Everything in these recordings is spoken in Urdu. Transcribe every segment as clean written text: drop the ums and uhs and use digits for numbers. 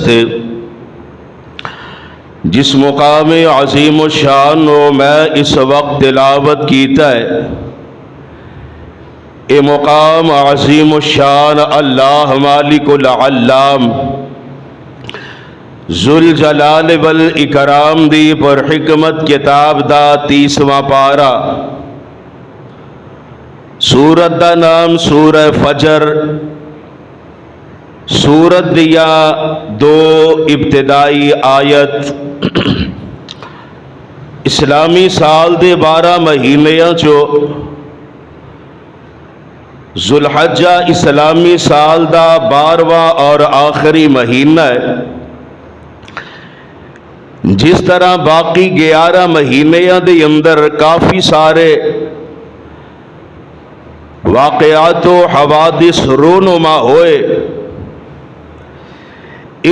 تھے جس مقام عظیم الشان و میں اس وقت تلاوت کیتا ہے اے مقام عظیم الشان اللہ مالک العلام ذوالجلال والاکرام دی پر حکمت کتاب دا 30واں پارا سورت دا نام سورہ فجر سورت دیا 2 ابتدائی آیت اسلامی سال دے 12 مہینیاں چو ذوالحجہ اسلامی سال دا 12واں اور آخری مہینہ ہے۔ جس طرح باقی 11 مہینیاں دے اندر کافی سارے واقعات و حوادث رونما ہوئے،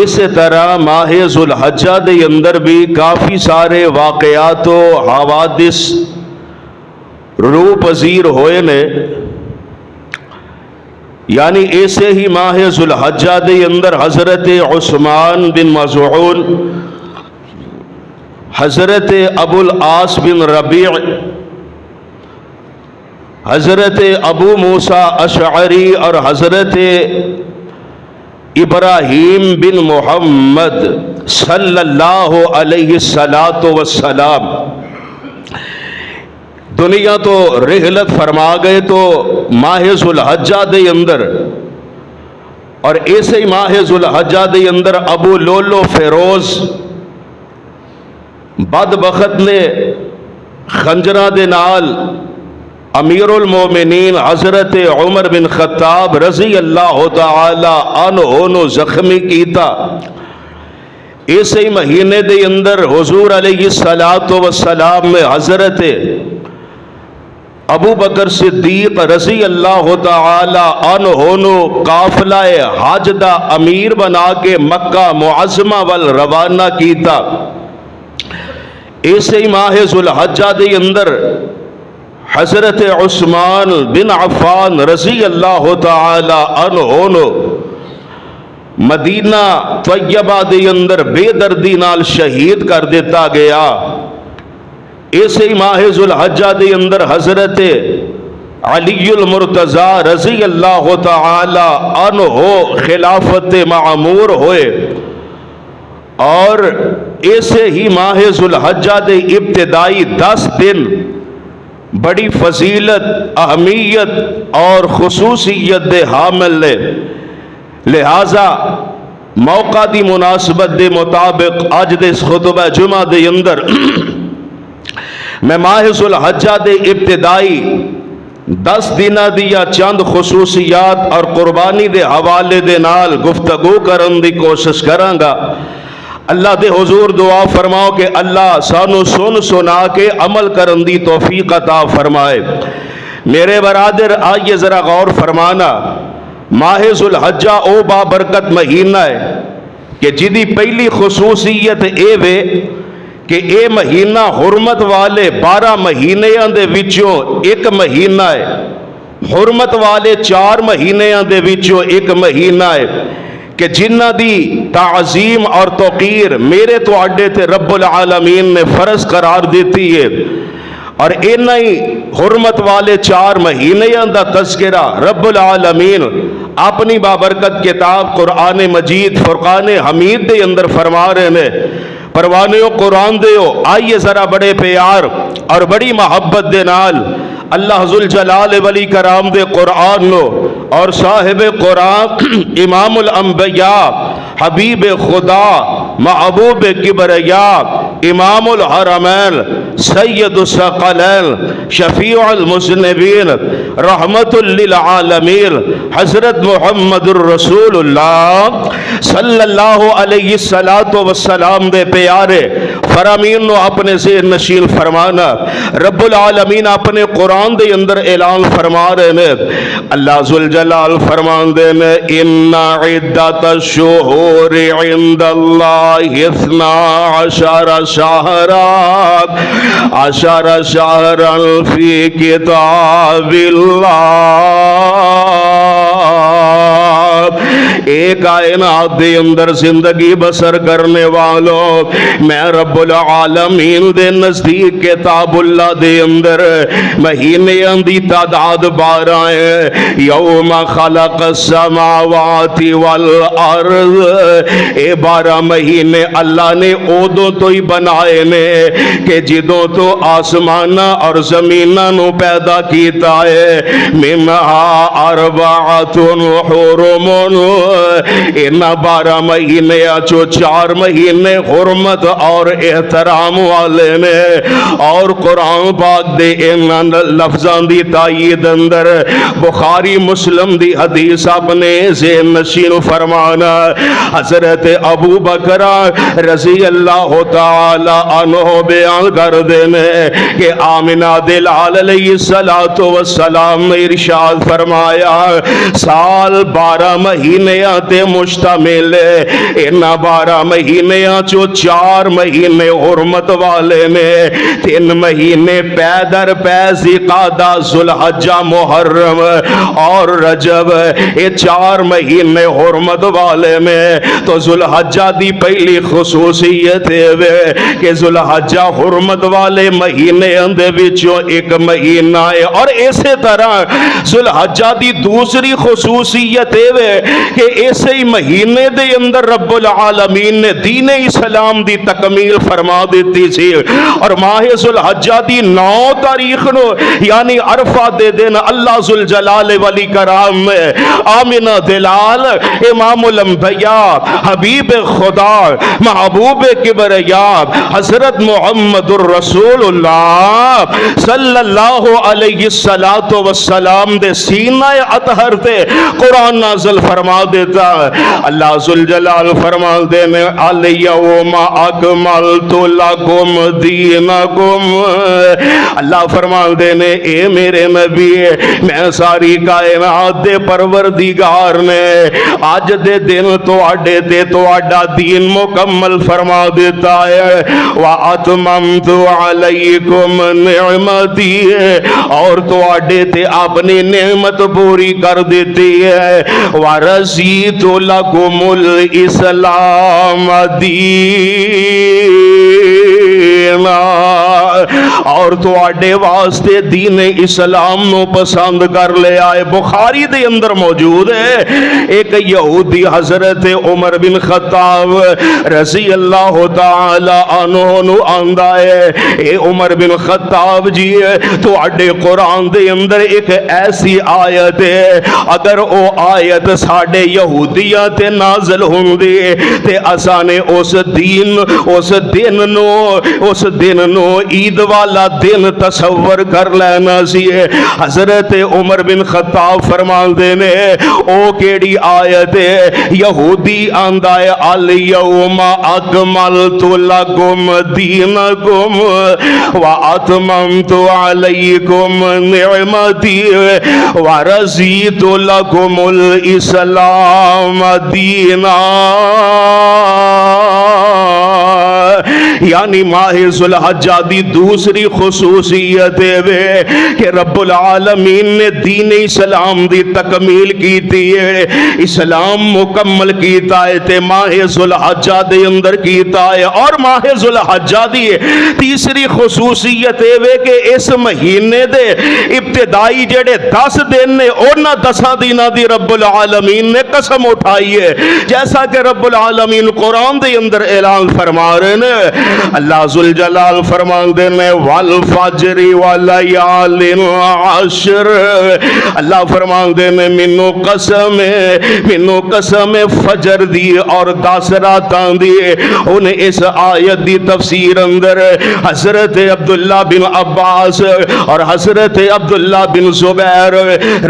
اس طرح ماہ ذوالحجہ دے اندر بھی کافی سارے واقعات و حوادث رو پذیر ہوئے نے، یعنی ایسے ہی ماہ ذوالحجہ دے اندر حضرت عثمان بن مظعون، حضرت ابو العاص بن ربیع، حضرت ابو موسیٰ اشعری اور حضرت ابراہیم بن محمد صلی اللہ علیہ السلام دنیا تو رحلت فرما گئے تو ماہ ذوالحجہ دے اندر، اور ایسے ہی ماہ ذوالحجہ دے اندر ابو لولو فیروز بدبخت نے خنجرہ دے نال امیر المومنین حضرت عمر بن خطاب رضی اللہ تعالی عنہ زخمی کیتا۔ ایسے ہی مہینے دے اندر حضور علیہ السلام میں حضرت ابو بکر صدیق رضی اللہ تعالی عنہ قافلہ حج دا امیر بنا کے مکہ معظمہ وال روانہ کیتا۔ ایسے ہی ماہ ذوالحجہ دے اندر حضرت عثمان بن عفان رضی اللہ تعالی عنہ مدینہ طیبہ دے اندر بے دردی نال شہید کر دیتا گیا۔ ایسے ہی ماہ ذوالحجہ دے اندر حضرت علی المرتضی رضی اللہ تعالی عنہ خلافت معمور ہوئے، اور ایسے ہی ماہ ذوالحجہ دے ابتدائی 10 دن بڑی فضیلت، اہمیت اور خصوصیت دے حامل لے، لہذا موقع دی مناسبت دے مطابق آج دے اس خطبہ جمعہ دے اندر میں ماہ ذوالحجہ دے ابتدائی 10 دنہ دیا چند خصوصیات اور قربانی دے حوالے دے نال گفتگو کرن دی کوشش کروں گا۔ اللہ دے حضور دعا فرماؤ کہ اللہ سانو سن سنا کے عمل کرن دی توفیق عطا فرمائے۔ میرے برادر آئیے ذرا غور فرمانا، ماہ ذوالحجہ او بابرکت مہینہ ہے کہ جدی پہلی خصوصیت اے وے کہ اے مہینہ حرمت والے 12 مہینیاں دے وچوں ایک مہینہ ہے، حرمت والے 4 مہینیاں دے وچوں ایک مہینہ ہے کہ جنہ دی تعظیم اور توقیر میرے تو اڈے تے رب العالمین نے فرض قرار دیتی ہے، اور انہی ہی حرمت والے 4 مہینیاں دا تذکرہ رب العالمین اپنی بابرکت کتاب قرآن مجید فرقان حمید دے اندر فرما رہے ہیں۔ پروانیوں قرآن دیو، آئیے ذرا بڑے پیار اور بڑی محبت دے نال اللہ ذوالجلال ولی کرام دے قرآن لو، اور صاحب قرآن امام الانبیاء حبیب خدا محبوب کبریا امام الحرمین سید الثقلین شفیع المذنبین رحمت للعالمین حضرت محمد الرسول اللہ صلی اللہ علیہ السلام دے پیارے فرامین نو اپنے سے نشین فرمانا۔ رب العالمین اپنے قرآن دے اندر اعلان فرما رہے ہیں، اللہ ذوالجلال فرمان دے میں ان عدت الشہور عند اللہ 12 شہرا فی کتاب اللہ اے کائنات دے اندر زندگی بسر کرنے والوں، میں رب العالمین دے نزدیک کتاب اللہ دے اندر مہینیاں دی تعداد 12 ہے۔ یوم خلق السماوات والارض، اے 12 مہینے اللہ نے ادوں تو ہی بنائے نے کہ جدوں تو آسمانہ اور زمینہ نو پیدا کیتا ہے۔ منہا اربعۃ حرم، ان 12 مہینے چو 4 مہینے حرمت اور احترام والے نے، اور قرآن پاک دے ان لفظاں دی تائید اندر بخاری مسلم دی حدیث اپنے ذہن نشین فرمانا، حضرت ابو بکر رضی اللہ تعالی عنہ بیان کر دینے کہ آمنہ دلال علیہ السلام نے ارشاد فرمایا سال 12 مہینے تے مشتمل ہے، ان 12 مہینے چو 4 مہینے حرمت والے نے، 3 مہینے پے در پے ذی-قعدہ، ذوالحجہ، محرم اور رجب، یہ 4 مہینے حرمت والے نے۔ تو ذوالحجہ دی پہلی خصوصیت ہے کہ ذوالحجہ حرمت والے مہینے اندے وچوں ایک مہینہ ہے، اور اسی طرح ذوالحجہ دی دوسری خصوصیت ہے کہ اسی مہینے دے اندر رب العالمین نے دین اسلام دی تکمیل فرما دیتی سی، اور ماہ ذوالحجہ دی 9 تاریخ نو یعنی عرفہ دے دن اللہ ذوالجلال والاکرام میں آمنہ دلال امام الانبیاء حبیب خدا محبوب کبریاء حضرت محمد الرسول اللہ صلی اللہ علیہ السلام دے سینہ اطہر تے قرآن نازل فرما دیتا۔ اللہ ذوالجلال فرما دینے الیوم اکملت لکم دینکم، اللہ فرما دینے اے میرے نبی میں ساری کائنات دے پروردگار نے آج دے دن تو آڈے تے تو آڈا دین مکمل فرما دیتا ہے، وَأَتْمَمْتُ عَلَيْكُمْ نِعْمَتِي، اور تو آڈے تے اپنی نعمت پوری کر دیتی ہے، وَرَزِيتُ لَكُمُ الْإِسْلَامَ دِينًا، اور تو آڈے واسطے دین اسلام نو پسند کر لے آئے۔ بخاری دے اندر موجود ہے ایک یہودی حضرت عمر بن خطاب رضی اللہ تعالی عنہ نو آندا ہے، اے عمر بن خطاب جی تو اڈے قرآن دے اندر ایک ایسی آیت ہے، اگر او آیت ساڈے یہودیاں تے نازل ہوندی تے اساں نے اس دن نو عید والا دن تصور کر لینا سی۔ حضرت عمر بن خطاب فرماندے نے او کیڑی آیت ہے؟ یہودی آندا ہے الیوم اکملت لکم دینکم واتممت علیکم نعمتی ورضیت لکم الاسلام دینا، یعنی ماہ ذوالحجہ دی دوسری خصوصیت ہے کہ رب العالمین نے دین اسلام دی تکمیل کیتی ہے، اسلام مکمل کیتا ہے تے ماہ ذوالحجہ دے اندر کیتا ہے۔ اور ماہ ذوالحجہ دی تیسری خصوصیت ہے کہ اس مہینے دے ابتدائی جڑے 10 دن نے انہاں 10 دناں دی رب العالمین نے قسم اٹھائی ہے، جیسا کہ رب العالمین قرآن دے اندر اعلان فرما رہے ہیں۔ اللہ ذوالجلال فرماندے نے والفجر والیال عشر، اللہ فرماندے نے منو قسم فجر دی اور 10 راتاں دی۔ انہیں اس آیت دی تفسیر اندر حضرت عبداللہ بن عباس اور حضرت عبداللہ بن زبیر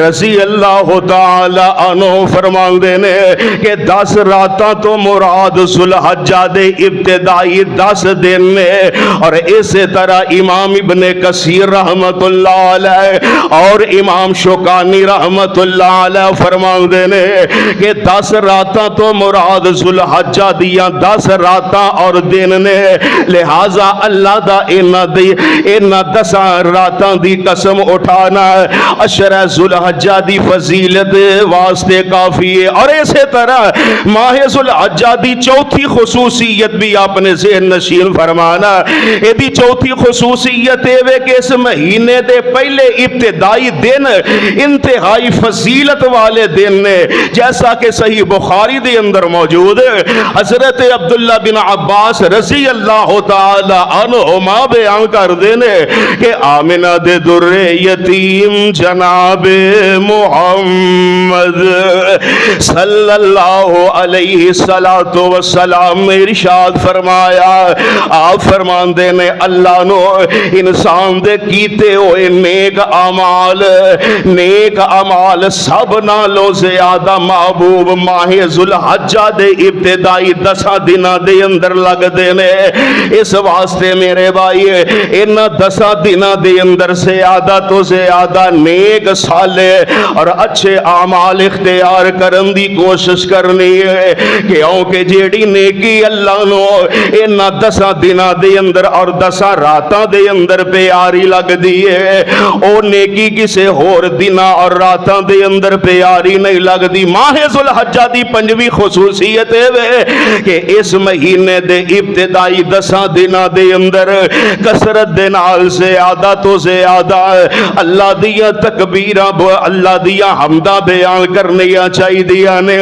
رضی اللہ تعالی عنہ فرماندے نے کہ 10 راتاں تو مراد ذوالحجہ دے ابتدائی 10 دن نے. اور اسی طرح امام ابن کثیر رحمت اللہ علیہ اور امام شوکانی رحمت اللہ علیہ فرماندے نے کہ 10 راتاں تو مراد ذوالحجہ دیاں 10 راتاں اور دن نے. لہذا اللہ دا انہاں 10 راتاں دی قسم اٹھانا عشرہ ذوالحجہ دی فضیلت واسطے کافی ہے. اور اسی طرح ماہ ذوالحجہ دی چوتھی خصوصیت بھی آپ نے ذہن نشین فرمانا. یہ دی چوتھی خصوصیت ہے کہ اس مہینے دے پہلے ابتدائی دن انتہائی فضیلت والے دن نے, جیسا کہ صحیح بخاری دے اندر موجود ہے. حضرت عبداللہ بن عباس رضی اللہ تعالی عنہما بیان کر دینے کہ آمنہ دے در یتیم جناب محمد صلی اللہ علیہ وسلم نے ارشاد فرمایا, آپ فرمان دینے اللہ نو انسان دے کیتے ہوئے نیک اعمال سب نالوں زیادہ محبوب ماہ ذوالحجہ دے ابتدائی 10 دنوں دے اندر لگ دینے. اس واسطے میرے بھائی ان 10 دنوں دے اندر زیادہ تو زیادہ نیک صالح اور اچھے اعمال اختیار کرن دی کوشش کرنی ہے, کیونکہ جیڑی نیکی اللہ نو ان 10 دنوں دے اندر اور 10 راتاں دے اندر پیاری لگ دی ہے, او نیکی کسے ہور دنوں اور راتاں دے اندر پیاری نہیں لگ دی. ماہ ذوالحجہ دی 5ویں خصوصیت ہے کہ اس مہینے دے ابتدائی 10 دنوں دے اندر کثرت دے نال زیادہ تو زیادہ اللہ دیا تکبیراں اللہ دیا حمداں بیان کرنیاں چاہیے نے,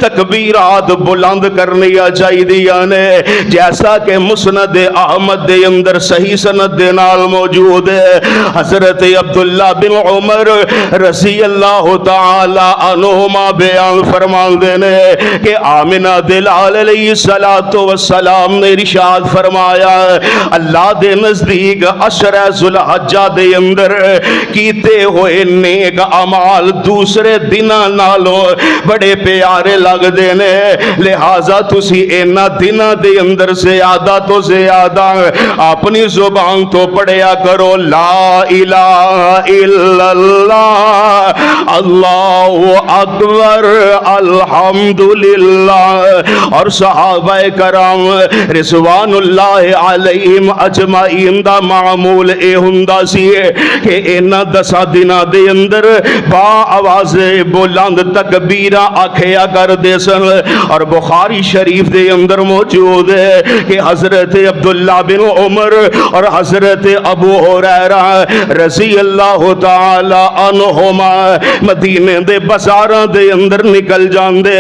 تکبیرات بلند کرنیاں چاہیے نے, جیسا کہ مسند احمد دے اندر صحیح سند دے نال موجود ہے. حضرت عبداللہ بن عمر رضی اللہ تعالی عنہما بیان فرمان دینے کہ آمنہ دلال علیہ السلام نے ارشاد فرمایا اللہ دے نزدیک عشرہ ذوالحجہ دے اندر کیتے ہوئے نیک اعمال دوسرے دنوں نالوں بڑے پیارے لگ دینے. لہذا تسی اینا دنوں دے اندر زیادہ تو زیادہ اپنی زبان تو پڑھیا کرو لا الہ الا اللہ اللہ اکبر الحمدللہ. اور صحابہ کرام رضوان اللہ علیہم اجمعین دا معمول اے ہوندا سی کہ انہاں 10 دنوں دے اندر با آواز بلند تکبیراں آکھیا کر دے سن. اور بخاری شریف دے اندر موجود ہے کہ حضرت عبداللہ بن عمر اور حضرت ابو ہریرہ رضی اللہ تعالی عنہما مدینے دے بازاراں دے اندر نکل جاندے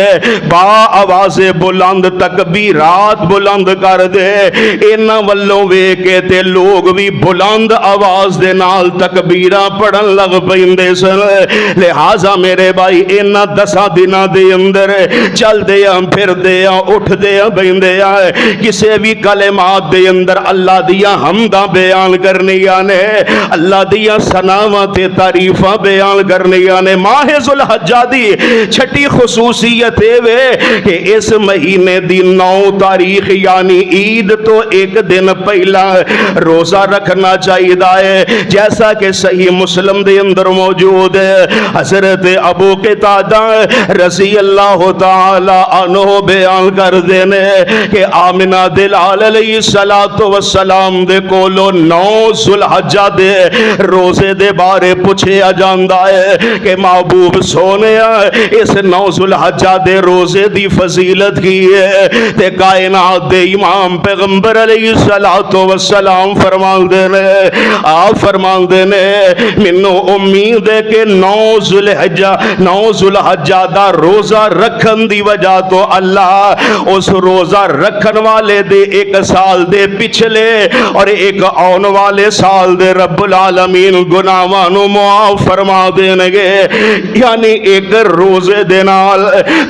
با آواز بلند تکبیرات بلند کر دے. انہاں والوں ویکھ کے تے لوگ بھی بلند آواز دے نال تکبیراں پڑھن لگ پیندے سن. لہذا میرے بھائی انہاں 10 دنوں دے اندر چلدے ہاں پھردے ہاں اٹھدے ہاں بیندے ہاں کسے بھی کلمات دے اندر اللہ دیا حمداں بیان کرنیاں نے, اللہ دیا ثناواں تے تعریفاں بیان کرنیاں نے. ماہ ذوالحجہ دی چھٹی خصوصیت ہے کہ اس مہینے دی 9 تاریخ یعنی عید تو ایک دن پہلا روزہ رکھنا چاہیے ہے, جیسا کہ صحیح مسلم دے اندر موجود ہے. حضرت ابو قتادہ رضی اللہ تعالی عنہ بیان کر دینے کہ آمنہ دلال علیہ السلام دے کولو 9 ذوالحجہ دے روزے دے بارے پوچھیا جاندا ہے کہ محبوب سونیا اس 9 ذوالحجہ دے روزے دی فضیلت کی ہے. تے کائنات دے امام پیغمبر علیہ السلام فرمان دینے آپ فرمان دینے منو امید ہے کہ 9 ذوالحجہ دا روزہ رکھن دی وجہ تو اللہ اس روزہ رکھن والے دے ایک سال دے پچھلے اور ایک آن والے سال دے رب العالمین گناہاں معاف فرما دینے گے. یعنی ایک روزے دے نال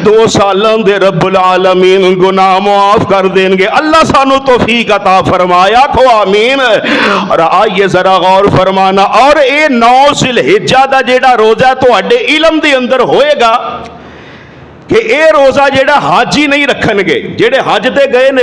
2 سالاں دے رب العالمین گناہ معاف کر دیں گے. اللہ سانو توفیق عطا فرمایا کھو آمین. اور آئیے ذرا غور فرمانا اور اے 9 ذوالحجہ دا جیڑا روزہ تو اڈے علم دے اندر ہوئے گا کہ اے روزہ جیڑا حاجی نہیں رکھن گے, جیڑے حج تے گئے نے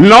9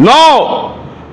9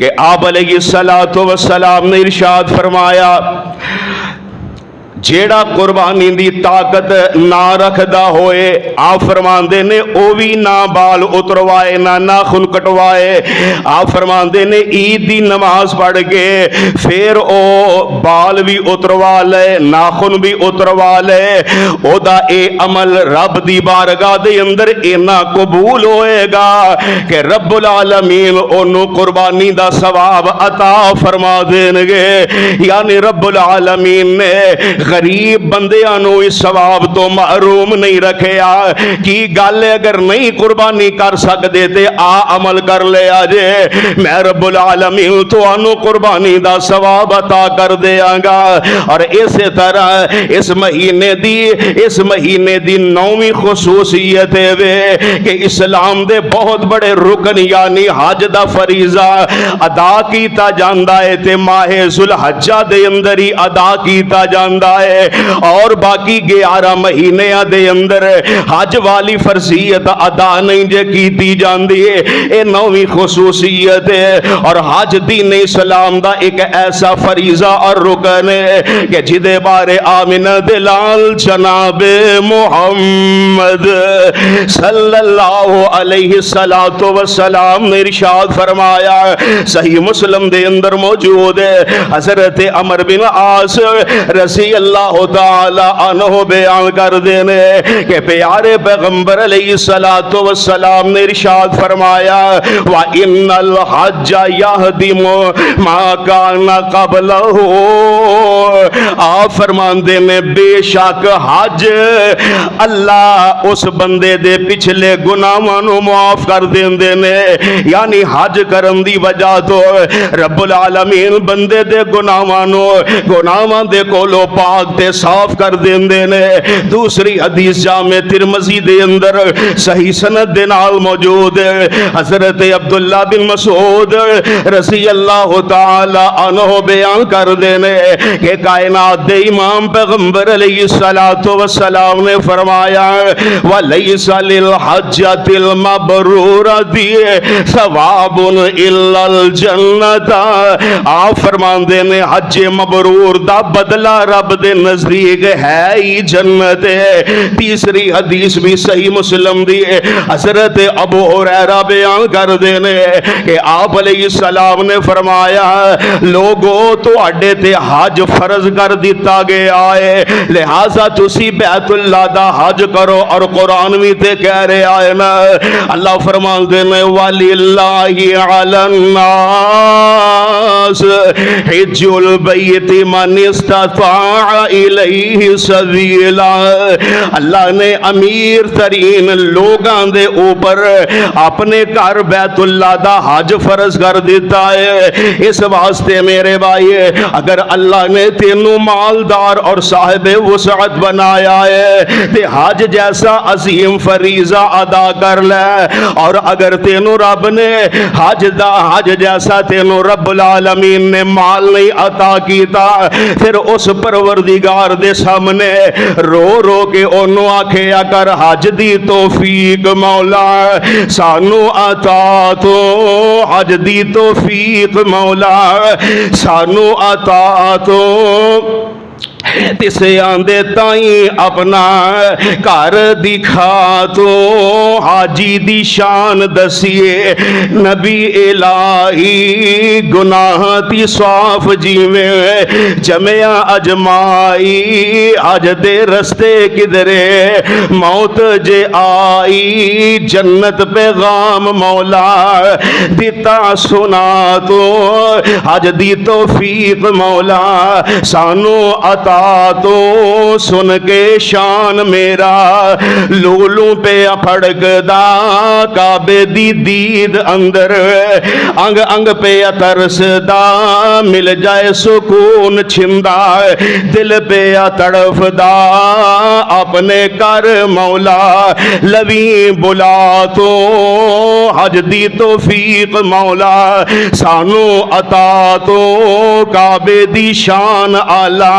کہ آپ علیہ السلام نے ارشاد فرمایا جیڑا قربانی دی طاقت نہ رکھدا ہوئے آپ فرماندے نے او بھی نہ بال اتروائے نہ ناخن کٹوائے. آپ فرماندے نے عید دی نماز پڑھ کے پھر او بال بھی اتروا لے ناخن بھی اتروا لے او دا اے عمل رب دی بارگاہ دے اندر اینا قبول ہوئے گا کہ رب العالمین انہوں قربانی دا ثواب عطا فرما دیں گے. یعنی رب العالمین نے غریب بندیاں اس ثواب تو محروم نہیں رکھیا. کی گل اگر نہیں قربانی کر سکتے تے عمل کر لیا جے میں رب العالمین تو انو قربانی دا ثواب عطا کر دیاں گا. اور اسی طرح اس مہینے دی 9ویں خصوصیت ہے کہ اسلام دے بہت بڑے رکن یعنی حج دا فریضہ ادا کیتا جاندا ہے تے ماہ ذوالحجہ دے اندر ہی ادا کیتا جاندا ہے اور باقی 11 مہینے دے اندر حج والی فرضیت ادا نہیں جے کیتی جاندی ہے. اے 9ویں خصوصیت ہے. اور حج دین اسلام دا ایک ایسا فریضہ اور رکن ہے کہ جدے بارے آمین دلال جناب محمد صلی اللہ علیہ السلام نے ارشاد فرمایا صحیح مسلم دے اندر موجود ہے. حضرت عمر بن عاص رضی اللہ تعالی عنہ بیان کر دینے کہ پیارے پیغمبر علیہ السلام نے ارشاد فرمایا وَإِنَّ الْحَجَّ يَهْدِمُ مَا كَانَ قَبْلَهُ. آپ فرماندے نے بے شک حج اللہ اس بندے دے پچھلے گناہاں نو معاف کر دیندے نے. یعنی حج کرن دی وجہ تو رب العالمین بندے دے گناہاں دے کولو پاک تے صاف کر دیندے نے. دوسری حدیث جامع ترمذی دے اندر صحیح سند دے نال موجود ہے. حضرت عبداللہ بن مسعود رضی اللہ تعالی عنہ بیان کر دینے کہ کائنات دے امام پیغمبر علیہ السلام نے فرمایا وَلَيْسَ لِلْحَجَّةِ الْمَبْرُورَةِ ثَوَابٌ إِلَّا الْجَنَّةَ. آپ فرماندے نے حج مبرور دا بدلہ رب دے نزدیک ہے ہی جنت ہے. تیسری حدیث بھی صحیح مسلم دی ہے. حضرت ابو ہریرہ بیان کر دینے کہ آپ علیہ السلام نے فرمایا لوگو تو اڈے تے حج فرض کر دیتا گیا ہے لہذا تسی بیت اللہ دا حج کرو. اور قرآن بھی تے کہہ رہے آئے نا اللہ فرمان دینے وَلِلَّهِ عَلَى النَّاسِ حِجُّ الْبَيْتِ مَنِ اسْتَطَاعَ إِلَيْهِ سَبِيلًا. اللہ نے امیر ترین لوگاں دے اوپر اپنے گھر بیت اللہ دا حج فرض کر دیتا ہے. اس واسطے میرے بھائی اگر اللہ نے تینوں مالدار اور صاحب وسعت بنایا ہے تے حج جیسا عظیم فریضہ ادا کر لے. اور اگر تینوں رب نے حج جیسا تینوں رب العالمین نے مال نہیں عطا کیتا پھر اس پروردگار دے سامنے رو رو کے انہوں آکھیا کر حج دی توفیق مولا سانو عطا تو حج دی توفیق مولا سانو عطا تو. تسے آندے تائیں اپنا کار دکھا تو حاجی دی شان دسیے نبی الہی گناہ تی صاف جیویں جمعہ اجمائی حج دے رستے کدرے موت جے آئی جنت پیغام مولا دیتا سنا تو حج دی توفیق مولا سانو عطا تو سن کے شان میرا لولوں پہ پھڑک دا کعبے دی دید اندر انگ انگ پہ ترس دا مل جائے سکون چھندا دل پہ تڑف دا اپنے کر مولا لویں بلا تو حج دی توفیق مولا سانو عطا تو کعبے دی شان آلہ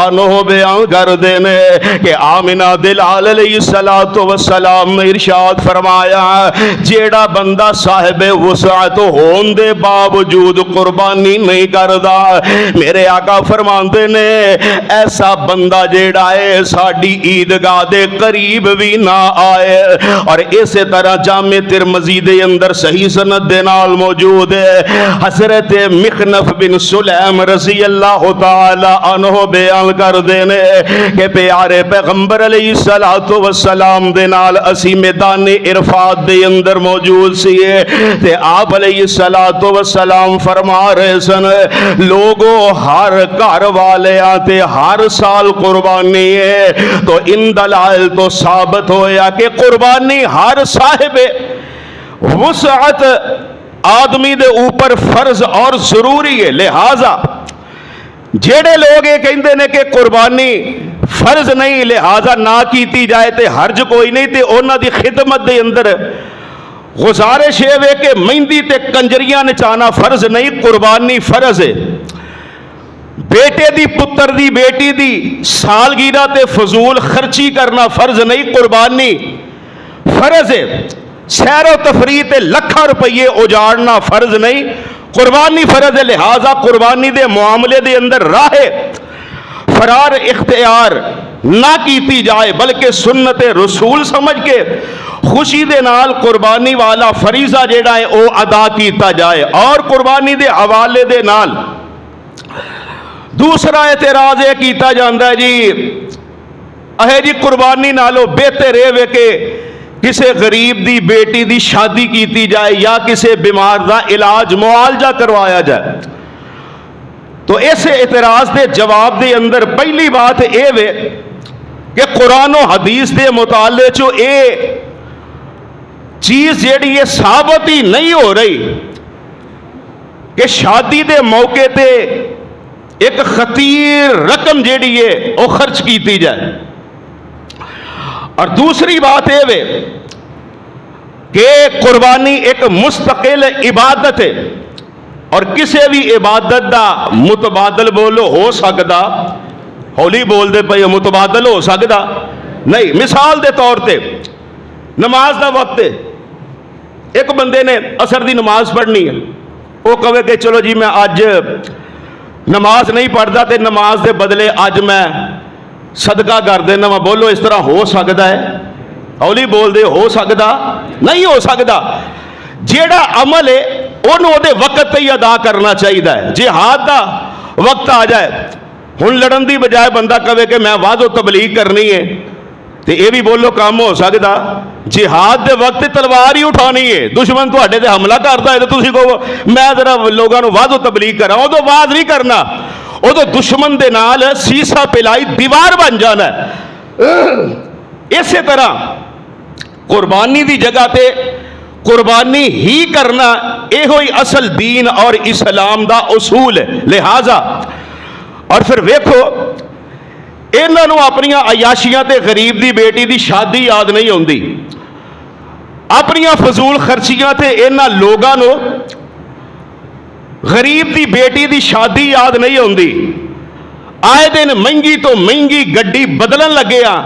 عنہ بیان کردے نے کہ آمنہ دلال علیہ السلام نے ارشاد فرمایا جیڑا بندہ صاحب وسعت ہون دے باوجود قربانی نہیں کردا، میرے آقا فرماندے نے ایسا بندہ جیڑا ہے ساڈی عیدگاہ دے قریب بھی نہ آئے۔ اور اسی طرح جامع ترمذی دے اندر صحیح سند دے نال موجود ہے، حضرت مخنف بن سلیم رضی اللہ تعالی عنہ بیان کر دینے کہ پیارے پیغمبر علیہ السلام دے نال اسی میدان عرفات دے اندر موجود سی تے آپ علیہ السلام فرما رہے سن لوگوں ہر گھر والے آتے ہر سال قربانی ہے، تو ان دلائل تو ثابت ہویا کہ قربانی ہر صاحب وسعت آدمی دے اوپر فرض اور ضروری ہے۔ لہذا جیڑے لوگ یہ کہندے نے کہ قربانی فرض نہیں لہذا نہ کیتی جائے تے حرج کوئی نہیں، تے انہاں دی خدمت دے اندر گزارش ہے کہ مہندی تے کنجریاں نچانا فرض نہیں، قربانی فرض ہے۔ بیٹے دی پتر دی بیٹی دی سالگیرہ تے فضول خرچی کرنا فرض نہیں، قربانی فرض ہے۔ سیر و تفریح تے لکھاں روپیے اجاڑنا فرض نہیں، قربانی فرض ہے۔ لہذا قربانی دے معاملے دے اندر راہ فرار اختیار نہ کیتی جائے بلکہ سنت رسول سمجھ کے خوشی دے نال قربانی والا فریضہ جیڑا ہے او ادا کیتا جائے۔ اور قربانی دے حوالے دے نال دوسرا اعتراض یہ کیتا جاندہ ہے جی قربانی نالو بہتر ہے کہ کسے غریب دی بیٹی دی شادی کیتی جائے یا کسے بیمار دا علاج معالجہ کروایا جائے۔ تو اس اعتراض دے جواب دے اندر پہلی بات یہ ہے کہ قرآن و حدیث دے مطالعے چو اے چیز جیڑی یہ ثابت ہی نہیں ہو رہی کہ شادی دے موقع تے ایک خطیر رقم جیڑی ہے وہ خرچ کیتی جائے۔ اور دوسری بات یہ ہے کہ قربانی ایک مستقل عبادت ہے اور کسی بھی عبادت دا متبادل بولو ہو سکتا، ہولی بول دے پہ متبادل ہو سکتا نہیں۔ مثال دے طور تے نماز دا وقت ہے، ایک بندے نے عصر دی نماز پڑھنی ہے، وہ کہے کہ چلو جی میں آج نماز نہیں پڑھتا تے نماز دے بدلے آج میں صدقہ کر دینا، میں بولو اس طرح ہو سکتا ہے؟ ہولی بول دے ہو سکتا نہیں ہو سکتا۔ جیڑا عمل ہے انہوں دے وقت ہی ادا کرنا چاہیے۔ جہاد دا وقت آ جائے ہن لڑن دی بجائے بندہ کہے کہ میں وعظ و تبلیغ کرنی ہے تے یہ بھی بولو کام ہو سکتا۔ جہاد دے وقت تلوار ہی اٹھانی ہے، دشمن تواڈے تے حملہ کرتا ہے تو تسی کہو میں ذرا لوگاں نوں وعظ و تبلیغ کراں، او تو وعظ نہیں کرنا، او تو دشمن دے نال سیسا پلائی دیوار بن جانا ہے۔ اسی طرح قربانی دی جگہ تے قربانی ہی کرنا یہ ہوئی اصل دین اور اسلام دا اصول ہے۔ لہذا اور پھر ویکھو انہاں نوں اپنیاں عیاشیاں تے غریب دی بیٹی دی شادی یاد نہیں ہوندی، اپنیاں فضول خرچیاں تے انہاں لوگاں نوں غریب دی بیٹی دی شادی یاد نہیں ہوندی۔ آئے دن مہنگی تو مہنگی گڈی بدلن لگے ہاں،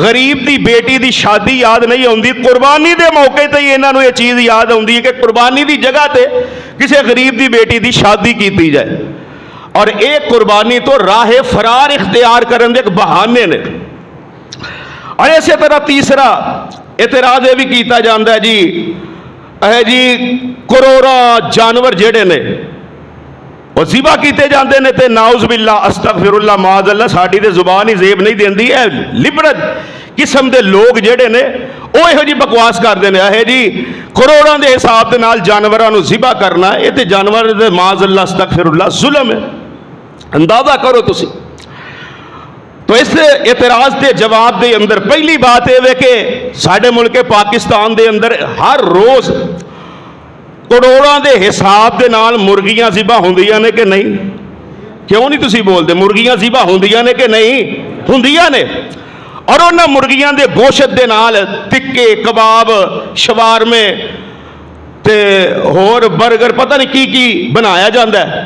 غریب دی بیٹی دی شادی یاد نہیں ہوندی۔ قربانی دے موقع تے ہی انہاں نوں یہ چیز یاد ہوندی ہے کہ قربانی دی جگہ تے کسے غریب دی بیٹی دی شادی کیتی جائے۔ اور ایک قربانی تو راہ فرار اختیار کرن دے ایک بہانے نے۔ اور اسی طرح تیسرا اعتراض یہ بھی کیتا جاندہ ہے جی کروڑاں جانور جڑے نے وہ ذبح کیتے جاندے نے تے ناؤذ باللہ استغفر اللہ معاذ اللہ ساڈی تے زبان ہی زیب نہیں دیندی ہے۔ لبرت قسم دے لوگ جڑے نے وہ یہو جی بکواس کردے نے جی کروڑاں دے حساب دے نال جانوراں نوں ذبح کرنا یہ تے جانور دے معاذ اللہ استغفر اللہ ظلم ہے۔ اندازہ کرو تسی۔ تو اس اعتراض دے جواب دے اندر پہلی بات یہ ہے کہ ساڈے ملک پاکستان دے اندر ہر روز کروڑاں دے حساب دے نال مرغیاں ذبح ہوندیاں نے کہ نہیں؟ کیوں نہیں تسی بول دے؟ مرغیاں ذبح ہوندیاں نے کہ نہیں؟ ہوندیاں نے۔ اور انہاں مرغیاں دے گوشت دے نال ٹکے کباب شوارمے تے ہور برگر پتہ نہیں کی بنایا جاندہ ہے۔